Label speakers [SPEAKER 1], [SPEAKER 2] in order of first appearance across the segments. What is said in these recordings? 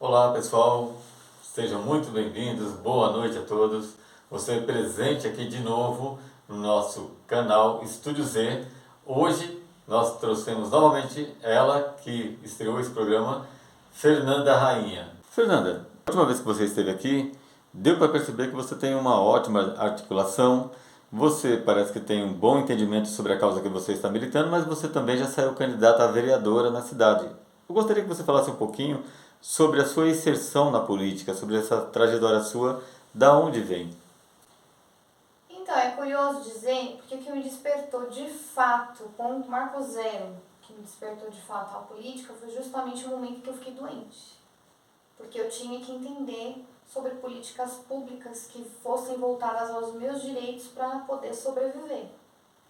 [SPEAKER 1] Olá pessoal, sejam muito bem-vindos, boa noite a todos. Você presente aqui de novo no nosso canal Estúdio Z. Hoje nós trouxemos novamente ela que estreou esse programa, Fernanda Rainha. Fernanda, a última vez que você esteve aqui, deu para perceber que você tem uma ótima articulação, você parece que tem um bom entendimento sobre a causa que você está militando, mas você também já saiu candidata a vereadora na cidade. Eu gostaria que você falasse um pouquinho sobre a sua inserção na política, sobre essa trajetória sua, da onde vem?
[SPEAKER 2] Então, é curioso dizer, porque o que me despertou de fato, ponto marco zero, que me despertou de fato a política, foi justamente o momento que eu fiquei doente. Porque eu tinha que entender sobre políticas públicas que fossem voltadas aos meus direitos para poder sobreviver.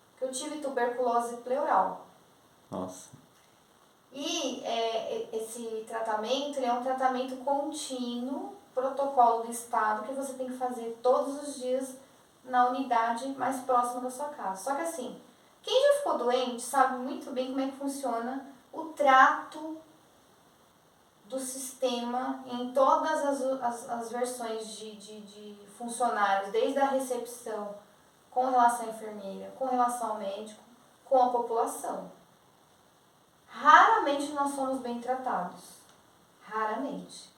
[SPEAKER 2] Porque eu tive tuberculose pleural.
[SPEAKER 1] Nossa.
[SPEAKER 2] E esse tratamento ele é um tratamento contínuo, protocolo do Estado, que você tem que fazer todos os dias na unidade mais próxima da sua casa. Só que assim, quem já ficou doente sabe muito bem como é que funciona o trato do sistema em todas as versões de funcionários, desde a recepção, com relação à enfermeira, com relação ao médico, com a população. Raramente nós somos bem tratados. Raramente.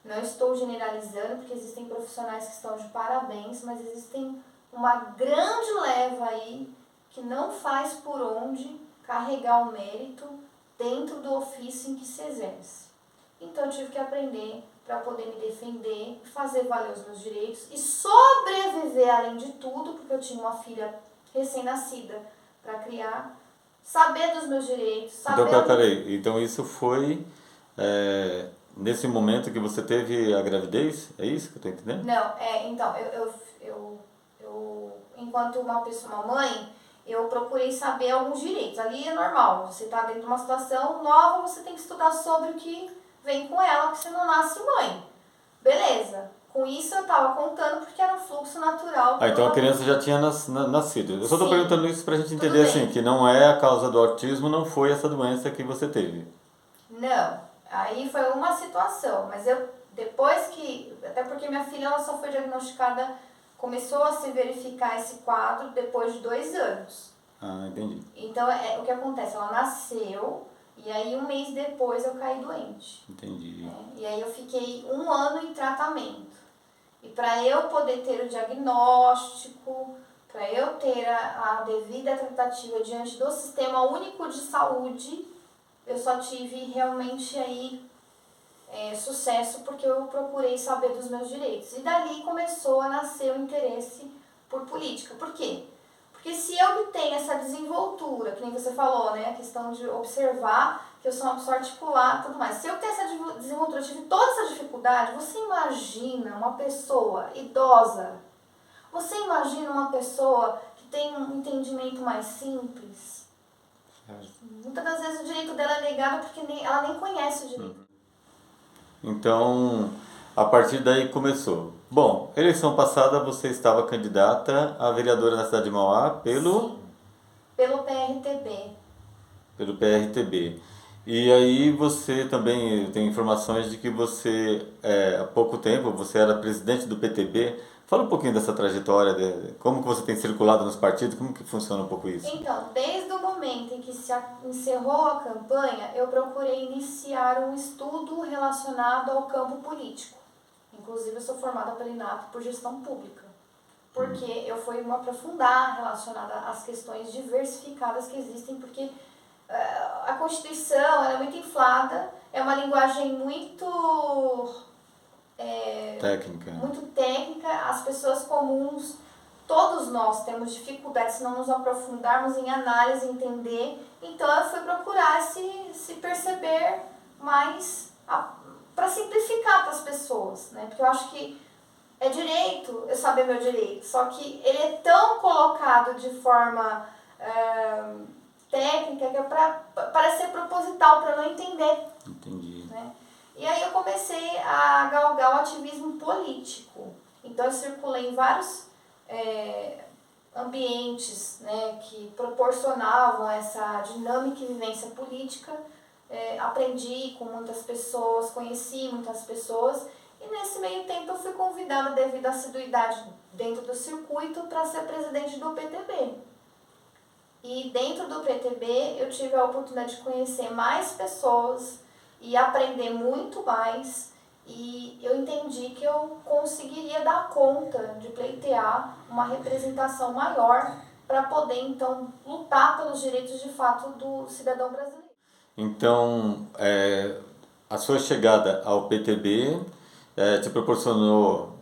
[SPEAKER 2] Não estou generalizando, porque existem profissionais que estão de parabéns, mas existem uma grande leva aí que não faz por onde carregar o mérito dentro do ofício em que se exerce. Então eu tive que aprender para poder me defender, fazer valer os meus direitos e sobreviver além de tudo, porque eu tinha uma filha recém-nascida para criar, saber dos meus direitos, saber...
[SPEAKER 1] Então, peraí, então isso foi nesse momento que você teve a gravidez? É isso que eu estou entendendo?
[SPEAKER 2] Não, então, enquanto uma pessoa, uma mãe, eu procurei saber alguns direitos. Ali é normal, você está dentro de uma situação nova, você tem que estudar sobre o que vem com ela, que você não nasce mãe. Beleza. Com isso eu estava contando porque era um fluxo natural.
[SPEAKER 1] Então a criança já tinha nascido. Eu só estou
[SPEAKER 2] Sim,
[SPEAKER 1] perguntando isso para a gente
[SPEAKER 2] tudo
[SPEAKER 1] entender
[SPEAKER 2] bem.
[SPEAKER 1] assim, que não é a causa do autismo, não foi essa doença que você teve.
[SPEAKER 2] Não, aí foi uma situação, mas eu, depois que, até porque minha filha ela só foi diagnosticada, começou a se verificar esse quadro depois de 2 anos.
[SPEAKER 1] Ah, entendi.
[SPEAKER 2] Então, o que acontece? Ela nasceu e aí 1 mês depois eu caí doente.
[SPEAKER 1] Entendi.
[SPEAKER 2] E aí eu fiquei 1 ano em tratamento. E para eu poder ter o diagnóstico, para eu ter a devida tratativa diante do Sistema Único de Saúde, eu só tive realmente aí sucesso porque eu procurei saber dos meus direitos. E dali começou a nascer o interesse por política. Por quê? Porque se eu tenho essa desenvoltura, que nem você falou, né, a questão de observar que eu sou uma pessoa articulada e tudo mais. Se eu tenho essa desenvoltura, eu tive toda essa dificuldade, você imagina uma pessoa idosa, você imagina uma pessoa que tem um entendimento mais simples? Muitas das vezes o direito dela é negado porque ela nem conhece o direito.
[SPEAKER 1] Então, a partir daí começou. Bom, eleição passada você estava candidata a vereadora na cidade de Mauá pelo...
[SPEAKER 2] Sim, pelo PRTB.
[SPEAKER 1] Pelo PRTB. E aí você também tem informações de que você, há pouco tempo, você era presidente do PTB. Fala um pouquinho dessa trajetória, como que você tem circulado nos partidos, como que funciona um pouco isso?
[SPEAKER 2] Então, desde o momento em que se encerrou a campanha, eu procurei iniciar um estudo relacionado ao campo político. Inclusive, eu sou formada pela INAP por gestão pública, porque eu fui me aprofundar relacionada às questões diversificadas que existem, porque a Constituição ela é muito inflada, é uma linguagem
[SPEAKER 1] Técnica.
[SPEAKER 2] muito técnica, as pessoas comuns, todos nós temos dificuldade se não nos aprofundarmos em análise, entender. Então eu fui procurar se perceber mais para simplificar para as pessoas, né? Porque eu acho que é direito eu saber meu direito, só que ele é tão colocado de forma técnica que é para ser proposital, para não entender.
[SPEAKER 1] Entendi.
[SPEAKER 2] Né? E aí eu comecei a galgar o ativismo político. Então eu circulei em vários ambientes, né, que proporcionavam essa dinâmica e vivência política aprendi com muitas pessoas, conheci muitas pessoas, e nesse meio tempo eu fui convidada, devido à assiduidade dentro do circuito, para ser presidente do PTB. E dentro do PTB eu tive a oportunidade de conhecer mais pessoas e aprender muito mais, e eu entendi que eu conseguiria dar conta de pleitear uma representação maior para poder, então, lutar pelos direitos de fato do cidadão brasileiro.
[SPEAKER 1] Então, a sua chegada ao PTB te proporcionou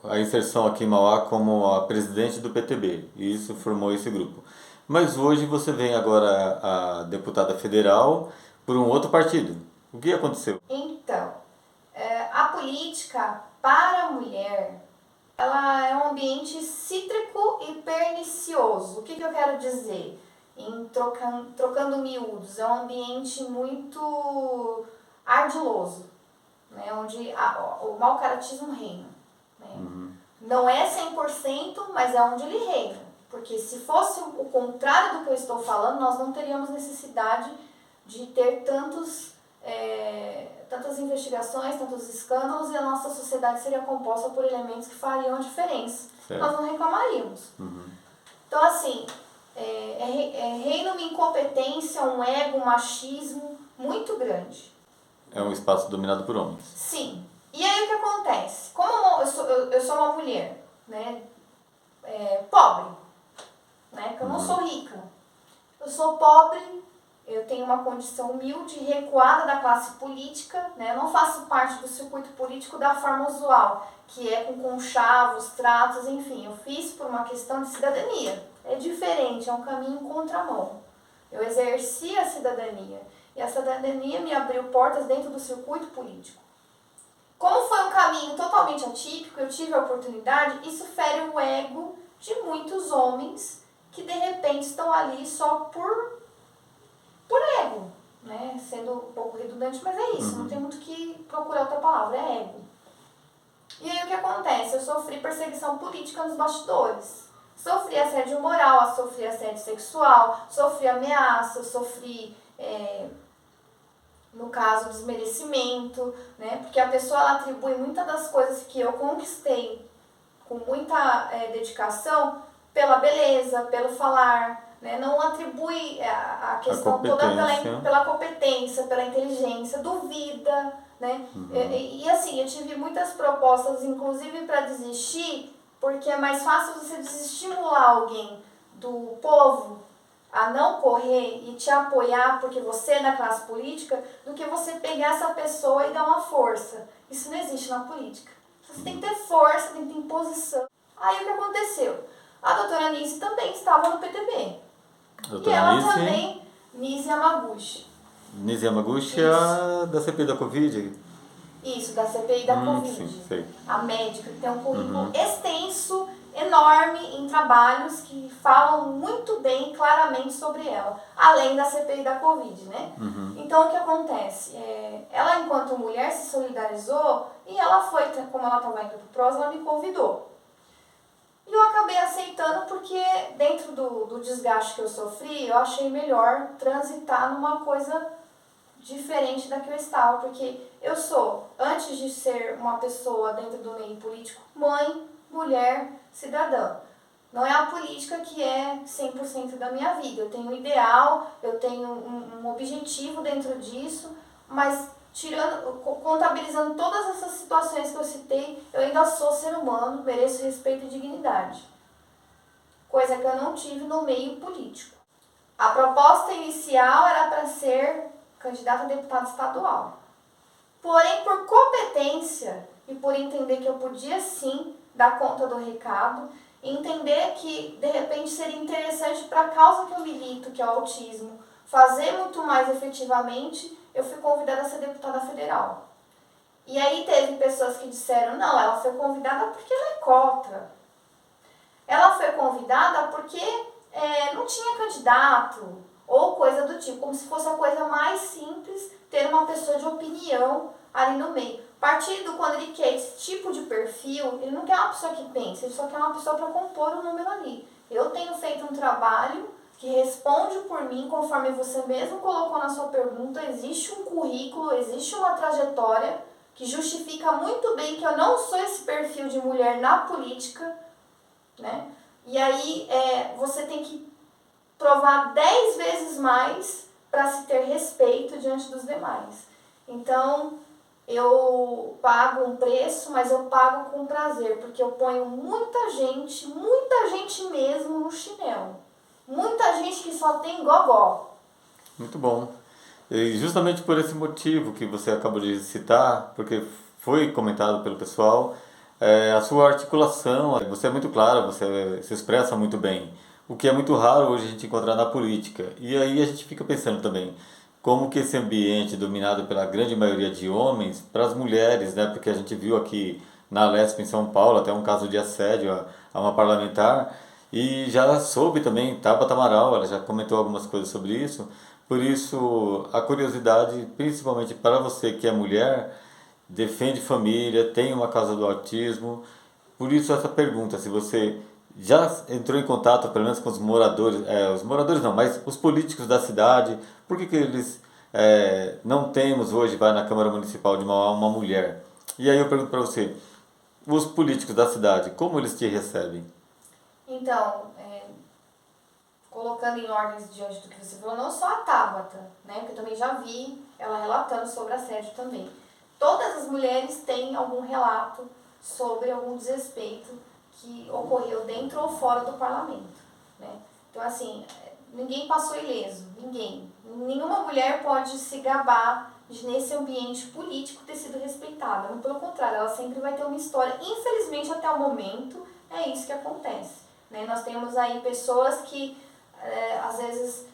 [SPEAKER 1] a inserção aqui em Mauá como a presidente do PTB, e isso formou esse grupo. Mas hoje você vem agora a deputada federal por um outro partido. O que aconteceu?
[SPEAKER 2] Então, a política para a mulher, ela é um ambiente cítrico e pernicioso. O que eu quero dizer? Trocando miúdos, é um ambiente muito ardiloso, né? Onde o mau caratismo reina. Né?
[SPEAKER 1] Uhum.
[SPEAKER 2] Não é 100%, mas é onde ele reina. Porque se fosse o contrário do que eu estou falando, nós não teríamos necessidade de ter tantas investigações, tantos escândalos, e a nossa sociedade seria composta por elementos que fariam a diferença.
[SPEAKER 1] Certo.
[SPEAKER 2] Nós não reclamaríamos.
[SPEAKER 1] Uhum.
[SPEAKER 2] Então, assim, reina uma incompetência, um ego, um machismo muito grande.
[SPEAKER 1] É um espaço dominado por homens.
[SPEAKER 2] Sim. E aí o que acontece? Como eu sou uma mulher, né, pobre, né, que eu não sou rica. Eu sou pobre, eu tenho uma condição humilde, recuada da classe política, né, eu não faço parte do circuito político da forma usual, que é com conchavos, tratos, enfim. Eu fiz por uma questão de cidadania. É diferente, é um caminho em contramão. Eu exerci a cidadania, e a cidadania me abriu portas dentro do circuito político. Como foi um caminho totalmente atípico, eu tive a oportunidade, isso fere o ego de muitos homens que de repente estão ali só por ego, né? Sendo um pouco redundante, mas é isso, não tem muito que procurar outra palavra, é ego. E aí o que acontece? Eu sofri perseguição política nos bastidores. Sofri assédio moral, sofri assédio sexual, sofri ameaça, sofri, no caso, desmerecimento, né? Porque a pessoa ela atribui muitas das coisas que eu conquistei com muita dedicação pela beleza, pelo falar, né? Não atribui a questão toda pela competência, pela inteligência, duvida, né? E assim, eu tive muitas propostas, inclusive para desistir, porque é mais fácil você desestimular alguém do povo a não correr e te apoiar porque você é da classe política, do que você pegar essa pessoa e dar uma força. Isso não existe na política. Você tem que ter força, tem que ter imposição. Aí o que aconteceu? A doutora Nise também estava no PTB.
[SPEAKER 1] Doutora
[SPEAKER 2] e ela
[SPEAKER 1] Nise?
[SPEAKER 2] também, Nise Yamaguchi.
[SPEAKER 1] Nise Yamaguchi é a da CPI da Covid?
[SPEAKER 2] Isso, da CPI da Covid.
[SPEAKER 1] Sim, sei.
[SPEAKER 2] A médica que tem um currículo extenso, enorme, em trabalhos que falam muito bem, claramente sobre ela. Além da CPI da Covid, né? Então, o que acontece? Ela, enquanto mulher, se solidarizou e ela foi, como ela estava indo pro PROS, ela me convidou. E eu acabei aceitando porque, dentro do desgaste que eu sofri, eu achei melhor transitar numa coisa diferente da que eu estava, porque eu sou, antes de ser uma pessoa dentro do meio político, mãe, mulher, cidadã. Não é a política que é 100% da minha vida. Eu tenho um ideal, eu tenho um objetivo dentro disso, mas contabilizando todas essas situações que eu citei, eu ainda sou ser humano, mereço respeito e dignidade. Coisa que eu não tive no meio político. A proposta inicial era para ser candidata a deputada estadual. Porém, por competência e por entender que eu podia sim dar conta do recado, entender que de repente seria interessante para a causa que eu milito, que é o autismo, fazer muito mais efetivamente, eu fui convidada a ser deputada federal. E aí teve pessoas que disseram, não, ela foi convidada porque ela é contra. Ela foi convidada porque não tinha candidato, ou coisa do tipo, como se fosse a coisa mais simples ter uma pessoa de opinião ali no meio. Partido, quando ele quer esse tipo de perfil, ele não quer uma pessoa que pense, ele só quer uma pessoa para compor um número ali. Eu tenho feito um trabalho que responde por mim, conforme você mesmo colocou na sua pergunta, existe um currículo, existe uma trajetória que justifica muito bem que eu não sou esse perfil de mulher na política, né? E aí você tem que provar 10 vezes mais para se ter respeito diante dos demais. Então, eu pago um preço, mas eu pago com prazer, porque eu ponho muita gente mesmo no chinelo. Muita gente que só tem gogó.
[SPEAKER 1] Muito bom. E justamente por esse motivo que você acabou de citar, porque foi comentado pelo pessoal, a sua articulação, você é muito clara, você se expressa muito bem, o que é muito raro hoje a gente encontrar na política. E aí a gente fica pensando também, como que esse ambiente dominado pela grande maioria de homens, para as mulheres, né? Porque a gente viu aqui na Lesp em São Paulo até um caso de assédio a uma parlamentar, e já soube também, Tabata Amaral, ela já comentou algumas coisas sobre isso. Por isso, a curiosidade, principalmente para você que é mulher, defende família, tem uma causa do autismo. Por isso essa pergunta, se você já entrou em contato, pelo menos com os moradores não, mas os políticos da cidade, por que que eles não temos hoje, vai na Câmara Municipal de Mauá, uma mulher? E aí eu pergunto para você, os políticos da cidade, como eles te recebem?
[SPEAKER 2] Então, colocando em ordens diante do que você falou, não só a Tabata, né? Porque eu também já vi ela relatando sobre assédio também. Todas as mulheres têm algum relato sobre algum desrespeito que ocorreu dentro ou fora do parlamento, né? Então, assim, ninguém passou ileso, ninguém. Nenhuma mulher pode se gabar de, nesse ambiente político, ter sido respeitada. Muito pelo contrário, ela sempre vai ter uma história. Infelizmente, até o momento, é isso que acontece, né? Nós temos aí pessoas que, às vezes,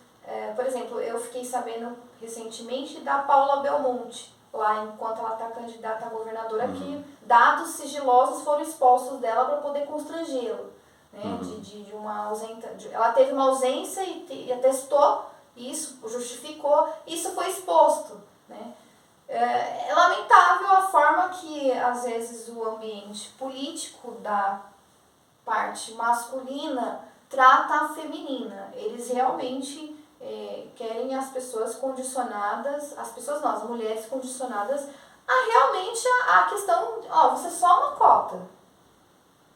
[SPEAKER 2] por exemplo, eu fiquei sabendo recentemente da Paula Belmonte, lá enquanto ela está candidata a governadora, que dados sigilosos foram expostos dela para poder constrangê-la, né? De uma ausência, ela teve uma ausência e atestou isso, justificou, isso foi exposto, né? É lamentável a forma que, às vezes, o ambiente político da parte masculina trata a feminina. Eles realmente querem as pessoas condicionadas, as mulheres condicionadas a realmente a questão, você só uma cota.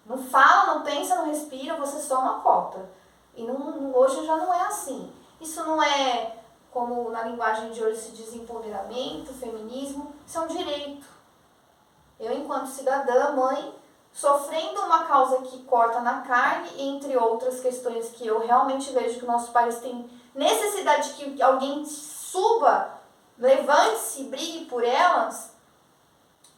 [SPEAKER 2] Não fala, não pensa, não respira, você só uma cota. E hoje já não é assim. Isso não é, como na linguagem de hoje se diz, empoderamento, feminismo, isso é um direito. Eu, enquanto cidadã, mãe, sofrendo uma causa que corta na carne, entre outras questões que eu realmente vejo que o nosso país tem necessidade de que alguém suba, levante-se e brigue por elas,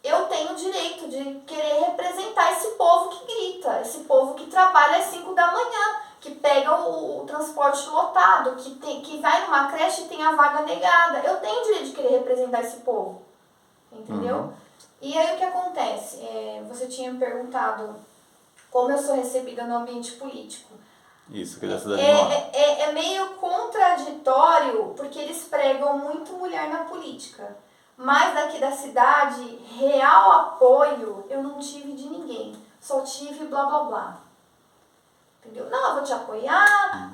[SPEAKER 2] eu tenho o direito de querer representar esse povo que grita, esse povo que trabalha às 5 da manhã, que pega o transporte lotado, que vai numa creche e tem a vaga negada. Eu tenho o direito de querer representar esse povo, entendeu? E aí o que acontece? Você tinha me perguntado como eu sou recebida no ambiente político.
[SPEAKER 1] Isso, que da cidade de Mauá.
[SPEAKER 2] É meio contraditório, porque eles pregam muito mulher na política. Mas daqui da cidade, real apoio eu não tive de ninguém. Só tive blá blá blá. Entendeu? Não, eu vou te apoiar.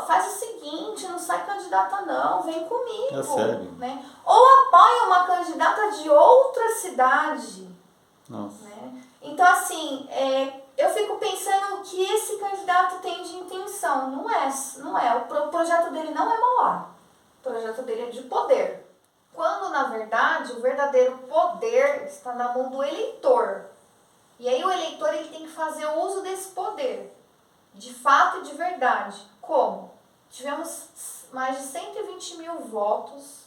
[SPEAKER 2] Faz o seguinte, não sai candidata não, vem comigo.
[SPEAKER 1] É sério?
[SPEAKER 2] Né? Ou apoia uma candidata de outra cidade.
[SPEAKER 1] Nossa.
[SPEAKER 2] Né? Então, assim, eu fico pensando o que esse candidato tem de intenção. Não é. O projeto dele não é Mauá. O projeto dele é de poder. Quando, na verdade, o verdadeiro poder está na mão do eleitor. E aí o eleitor ele tem que fazer uso desse poder. De fato e de verdade. Como? Tivemos mais de 120 mil votos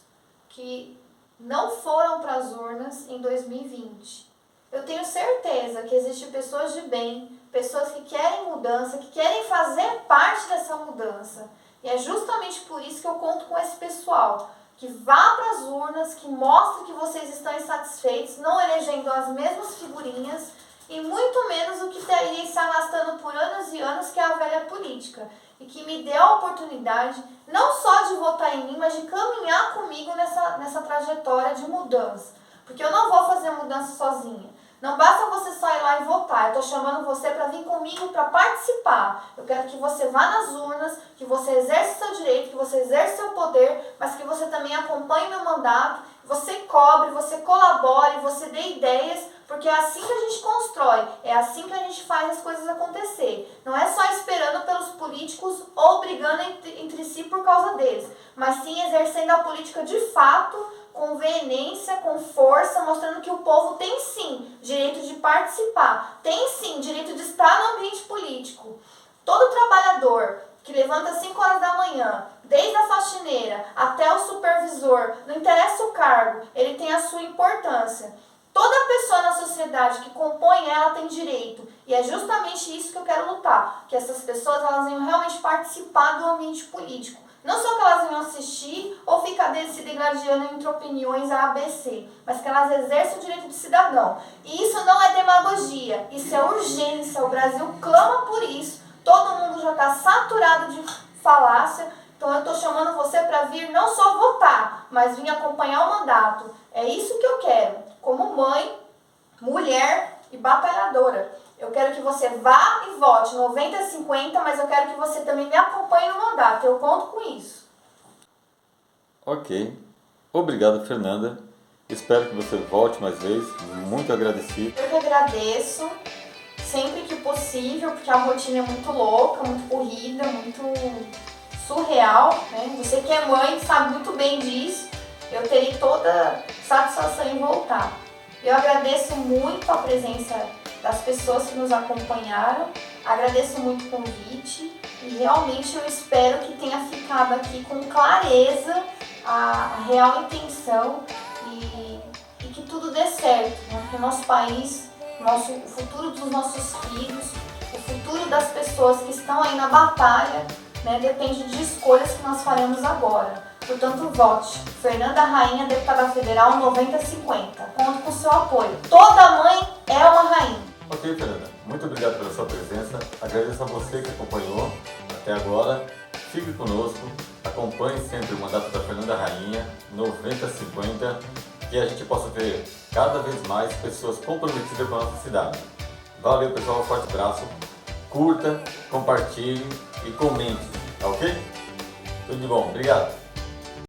[SPEAKER 2] que não foram para as urnas em 2020. Eu tenho certeza que existem pessoas de bem, pessoas que querem mudança, que querem fazer parte dessa mudança. E é justamente por isso que eu conto com esse pessoal, que vá para as urnas, que mostre que vocês estão insatisfeitos, não elegendo as mesmas figurinhas, e muito menos o que teria se arrastando por anos e anos, que é a velha política. E que me dê a oportunidade, não só de votar em mim, mas de caminhar comigo nessa trajetória de mudança. Porque eu não vou fazer mudança sozinha. Não basta você só ir lá e votar. Eu estou chamando você para vir comigo para participar. Eu quero que você vá nas urnas, que você exerça seu direito, que você exerça seu poder, mas que você também acompanhe meu mandato, você cobre, você colabore, você dê ideias, porque é assim que a gente constrói, é assim que a gente faz as coisas acontecer. Não é só esperando pelos políticos ou brigando entre si por causa deles, mas sim exercendo a política de fato, com veemência, com força, mostrando que o povo tem sim direito de participar, tem sim direito de estar no ambiente político. Todo trabalhador que levanta às 5 horas da manhã, desde a faxineira até o supervisor, não interessa o cargo, ele tem a sua importância. Toda pessoa na sociedade que compõe ela tem direito, e é justamente isso que eu quero lutar, que essas pessoas elas venham realmente participar do ambiente político. Não só que elas venham assistir ou ficar se degladiando entre opiniões A, B, C, mas que elas exerçam o direito de cidadão. E isso não é demagogia, isso é urgência, o Brasil clama por isso, todo mundo já está saturado de falácia, então eu estou chamando você para vir não só votar, mas vir acompanhar o mandato. É isso que eu quero, como mãe, mulher e batalhadora. Eu quero que você vá e vote 90-50, mas eu quero que você também me acompanhe no mandato. Eu conto com isso.
[SPEAKER 1] Ok. Obrigado, Fernanda. Espero que você volte mais vezes. Muito agradecido.
[SPEAKER 2] Eu que agradeço, sempre que possível, porque a rotina é muito louca, muito corrida, muito surreal, né? Você que é mãe sabe muito bem disso. Eu terei toda satisfação em voltar. Eu agradeço muito a presença das pessoas que nos acompanharam, agradeço muito o convite e realmente eu espero que tenha ficado aqui com clareza a real intenção e que tudo dê certo, né? Que o nosso país, o futuro dos nossos filhos, o futuro das pessoas que estão aí na batalha, né, depende de escolhas que nós faremos agora. Portanto, vote. Fernanda Rainha, deputada federal, 90-50. Conto com o seu apoio. Toda mãe é uma rainha.
[SPEAKER 1] Ok, Fernanda. Muito obrigado pela sua presença. Agradeço a você que acompanhou até agora. Fique conosco. Acompanhe sempre o mandato da Fernanda Rainha, 90-50. Que a gente possa ter cada vez mais pessoas comprometidas com a nossa cidade. Valeu, pessoal. Um forte abraço. Curta, compartilhe e comente. Tá ok? Tudo de bom. Obrigado.